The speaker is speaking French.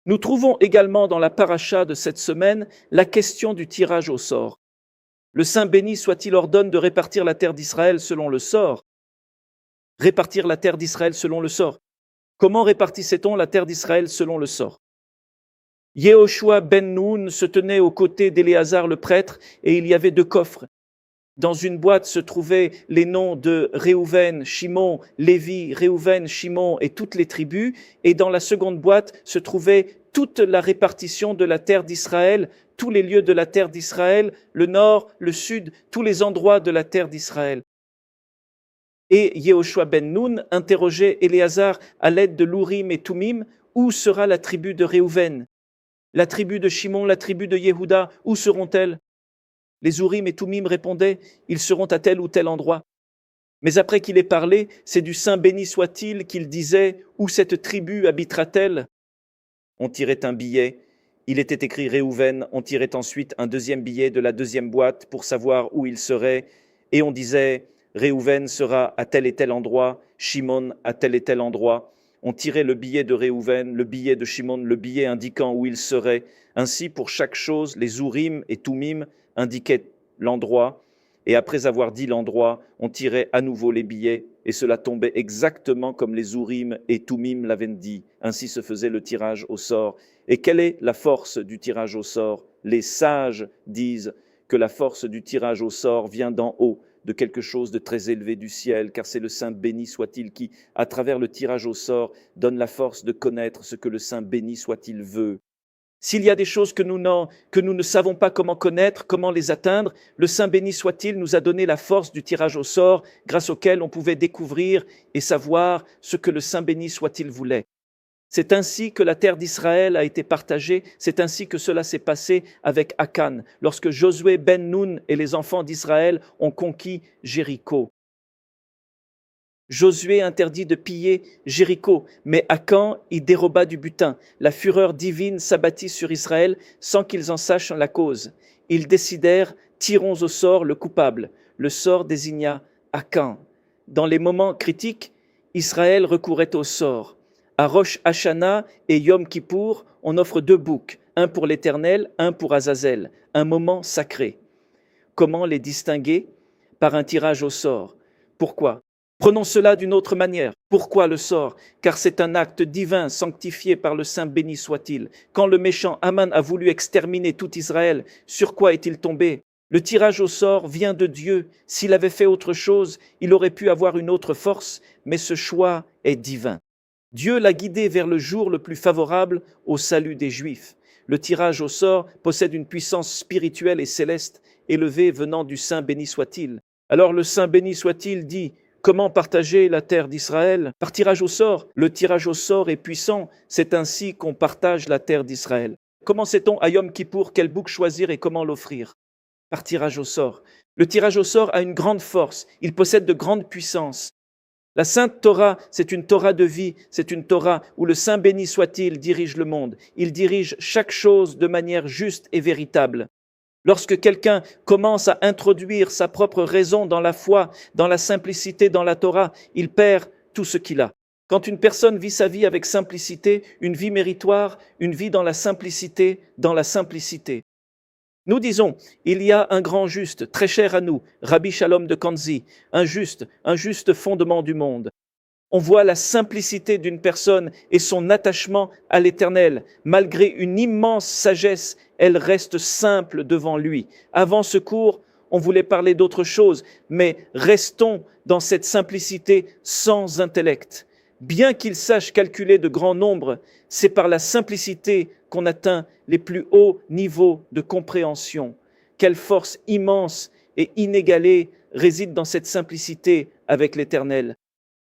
Nous trouvons également dans la paracha de cette semaine la question du tirage au sort. Le Saint béni soit-il ordonne de répartir la terre d'Israël selon le sort. Répartir la terre d'Israël selon le sort. Comment répartissait-on la terre d'Israël selon le sort? Yehoshua ben Nun se tenait aux côtés d'Éléazar le prêtre et il y avait 2 coffres. Dans une boîte se trouvaient les noms de Réhouven, Shimon, Lévi, Réhouven, Shimon et toutes les tribus. Et dans la seconde boîte se trouvait toute la répartition de la terre d'Israël, tous les lieux de la terre d'Israël, le nord, le sud, tous les endroits de la terre d'Israël. Et Yehoshua ben Nun interrogeait Éléazar à l'aide de l'Urim et Tumim, où sera la tribu de Réhouven? La tribu de Shimon, la tribu de Yehuda, où seront-elles? Les Urim et Tumim répondaient, ils seront à tel ou tel endroit. Mais après qu'il ait parlé, c'est du Saint béni soit-il qu'il disait, où cette tribu habitera-t-elle? On tirait un billet, il était écrit Réhouven, on tirait ensuite un deuxième billet de la deuxième boîte pour savoir où il serait, et on disait, Réhouven sera à tel et tel endroit, Shimon à tel et tel endroit. On tirait le billet de Réhouven, le billet de Shimon, le billet indiquant où il serait. Ainsi, pour chaque chose, les Urim et Tumim indiquaient l'endroit, et après avoir dit l'endroit, on tirait à nouveau les billets, et cela tombait exactement comme les Urim et Tumim l'avaient dit. Ainsi se faisait le tirage au sort. Et quelle est la force du tirage au sort? Les sages disent que la force du tirage au sort vient d'en haut, de quelque chose de très élevé du ciel, car c'est le Saint béni soit-il qui, à travers le tirage au sort, donne la force de connaître ce que le Saint béni soit-il veut. S'il y a des choses que nous ne savons pas comment connaître, comment les atteindre, le Saint béni soit-il nous a donné la force du tirage au sort, grâce auquel on pouvait découvrir et savoir ce que le Saint béni soit-il voulait. C'est ainsi que la terre d'Israël a été partagée, c'est ainsi que cela s'est passé avec Akan, lorsque Josué ben Nun et les enfants d'Israël ont conquis Jéricho. Josué interdit de piller Jéricho, mais Akan y déroba du butin. La fureur divine s'abattit sur Israël sans qu'ils en sachent la cause. Ils décidèrent, tirons au sort le coupable. Le sort désigna Akan. Dans les moments critiques, Israël recourait au sort. À Rosh Hashanah et Yom Kippour, on offre 2 boucs, un pour l'Éternel, un pour Azazel, un moment sacré. Comment les distinguer? Par un tirage au sort. Pourquoi? Prenons cela d'une autre manière. Pourquoi le sort? Car c'est un acte divin sanctifié par le Saint béni soit-il. Quand le méchant Aman a voulu exterminer tout Israël, sur quoi est-il tombé? Le tirage au sort vient de Dieu. S'il avait fait autre chose, il aurait pu avoir une autre force, mais ce choix est divin. Dieu l'a guidé vers le jour le plus favorable au salut des Juifs. Le tirage au sort possède une puissance spirituelle et céleste, élevée venant du Saint béni soit-il. Alors le Saint béni soit-il dit, comment partager la terre d'Israël? Par tirage au sort. Le tirage au sort est puissant, c'est ainsi qu'on partage la terre d'Israël. Comment sait-on à Yom Kippour quel bouc choisir et comment l'offrir? Par tirage au sort. Le tirage au sort a une grande force, il possède de grandes puissances. La Sainte Torah, c'est une Torah de vie, c'est une Torah où le Saint béni soit-il dirige le monde. Il dirige chaque chose de manière juste et véritable. Lorsque quelqu'un commence à introduire sa propre raison dans la foi, dans la simplicité, dans la Torah, il perd tout ce qu'il a. Quand une personne vit sa vie avec simplicité, une vie méritoire, une vie dans la simplicité, nous disons, il y a un grand juste, très cher à nous, Rabbi Shalom de Kanzi, un juste fondement du monde. On voit la simplicité d'une personne et son attachement à l'Éternel. Malgré une immense sagesse, elle reste simple devant lui. Avant ce cours, on voulait parler d'autre chose, mais restons dans cette simplicité sans intellect. Bien qu'il sache calculer de grands nombres, c'est par la simplicité qu'on atteint les plus hauts niveaux de compréhension. Quelle force immense et inégalée réside dans cette simplicité avec l'Éternel.